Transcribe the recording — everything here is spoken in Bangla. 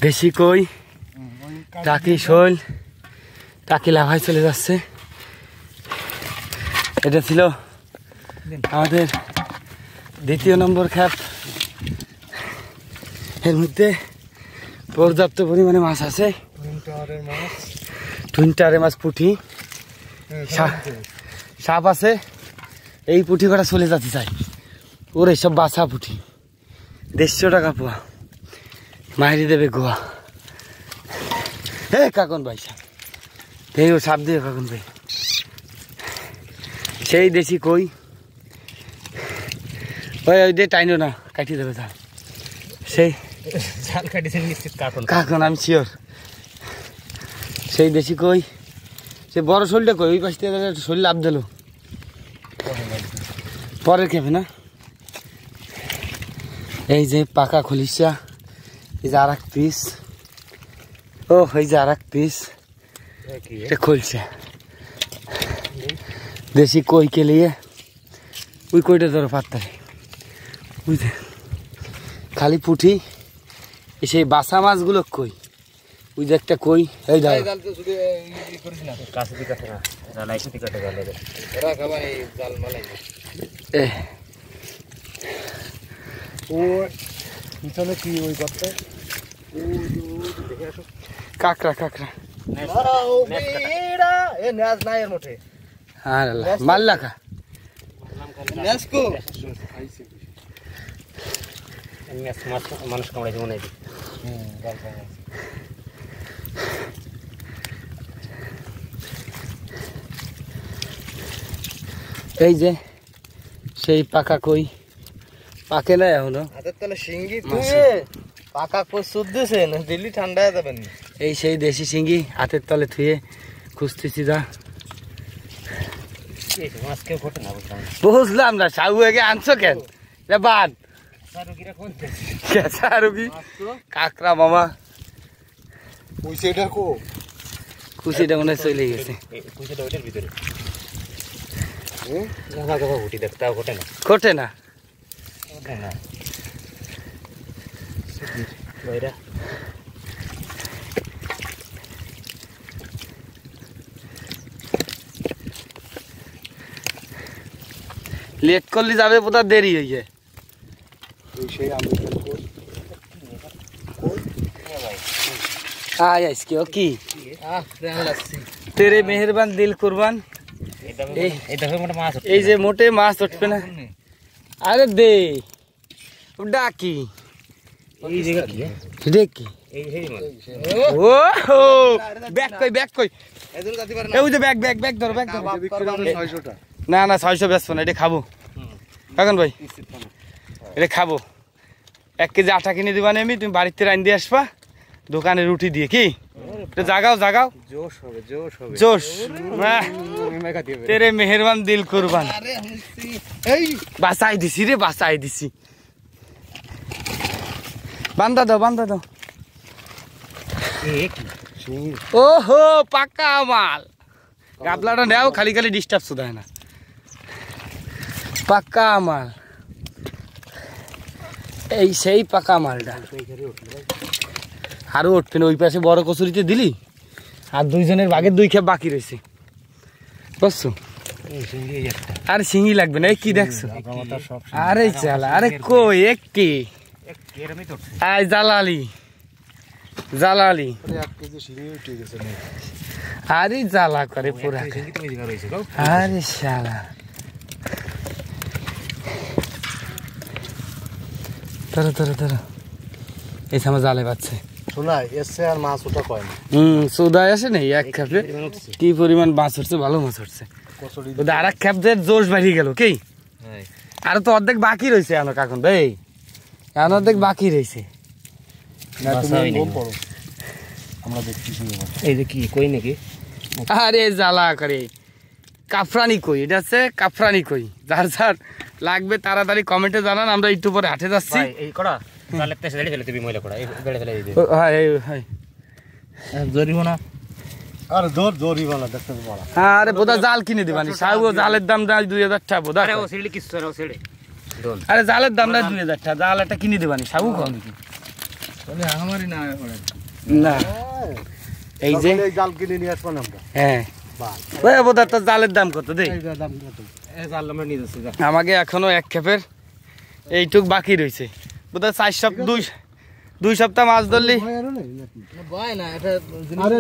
দেশি কই, টাকি শোল, টাকি লাভায় চলে যাচ্ছে। এটা ছিল আমাদের দ্বিতীয় নম্বর খ্যাপ। এর মধ্যে পর্যাপ্ত পরিমাণে মাছ আছে। টুইনটারে মাছ, পুঁটি, সাপ আছে। এই পুঁটি কটা চলে যেতে চাই। ওর এইসব বাছা পুঁটি 150 টাকা পোয়া, মাইরি দেবে গোয়া। হে কাকন ভাই সাপ, এই ও সাপ দিয়ে কাকন ভাই। সেই দেশি কই, ওই ওই দিয়ে টাইনো না, কাটিয়ে দেবে তার। সেই জাল কাটিয়েছেন নিশ্চিত কাকন, কাকন আমি শিওর। সেই দেশি কই, সে বড় শোলটা কই, ওই পাশ থেকে শোল লাভ দিল পরের খেপে না। এই যে পাকা খলিশা, এই যে আর এক পিস, ও এই যে আর এক পিস খুলছে। দেশি কই কে লিয়ে ওই কইটা ধরো পাত্তারে, বুঝতে খালি পুঁটি। সেই বাসা মাছগুলো কই, ওই যে একটা কই, এই দাও কাঁকড়া, কাঁকড়া মাল্লা খা মানুষ কামড়াইছে মনে হয়। এই যে সেই পাকা কই, পাকে না এখনো। পাকা কই শুদ্ধছে না, দিল্লি ঠান্ডা হয়ে যাবেন। এই সেই দেশি শিঙ্গি হাতের তলে থুয়ে খুঁজতেছি। যা বুঝলাম না, সাহু আগে আনছো কেন? বাদ কাঁকড়া মামা, কুচিটা মনে হয় চলে গেছে। ঘটে না লেট করলে যাবে, বোধ দেরি হয়ে যায়। কি তেরে মেহরবান দিল কুরবান। এই যে মোটে মাছ উঠবে না। আরে দে ডাকি দেখি, ও ব্যাগ কই, ব্যাগ কই, ওই যে ব্যাগ, ব্যাগ, ব্যাগ ধরো, ব্যাগ ধরো। না না 600 বেচবো না, এটা খাবো কাকন ভাই, এটা খাবো। 1 কেজি আটা কিনে দিবা না, আমি তুমি বাড়িতে রান দিয়ে আসবা দোকানে রুটি দিয়ে। কি জাগাও জাগাও, জোশ তেরে মেহরবান দিল কুরবান। বাঁচাই দিছি রে, বাঁচাই দিছি। বান্ধা দাও, বান্ধা দাও। ওহো পাকা মাল, গাবলাটা নেও, খালি খালি ডিস্টার্ব শুধায় না। পাকা মাল, এই সেই পাকা মালটা। আরো উঠবে না, ওই পাশে বড় কচুরিতে দিলি, আর দুইজনের বাঘের 2 খেপ বাকি রয়েছে, বুঝছো? আর শিঙি লাগবে না। এই কি দেখছো? আরে চালা, আরে কই একটি জালালি, জালালি, আরে জ্বালা করে পুরা। আরে শালা, ধরো ধরো ধরো, এই সময় জালে পাচ্ছে। চৌদায় আসে নেই এক খেপে, কি পরিমাণ মাছ উঠছে, ভালো মাছ উঠছে। আর এক খেপ যে জোশ বাড়িয়ে গেল। কি আর তো অর্ধেক বাকি রয়েছে এখন কাকুন ভাই, এখন অর্ধেক বাকি রয়েছে। আরে জ্বালা করে কাফরানি কই, এটা হচ্ছে কাফরানি কই। যার যার লাগবে তাড়াতাড়ি কমেন্টে জানান, আমরা একটু পরে হাটে যাচ্ছি। আরে বোধা জাল কিনে দিবানি, সাহু জালের দাম 2000 টাকা বোধা। আরে জালের দাম 2000 টাকা, জাল একটা কিনে দিবানি সাহু। না এই যে জাল কিনে নিয়ে আসবো না আমরা। হ্যাঁ ওই বোধ তো জালের দাম কত দেই দাম কত? জাল আমরা নিয়ে যাচ্ছি আমাকে এখনো এক খেপের এইটুক বাকি রয়েছে বোধহয় 4 সপ্তাহ 2 সপ্তাহ মাছ ধরলি ভয় আরো নেই নাকি? ভয় না এটা আরে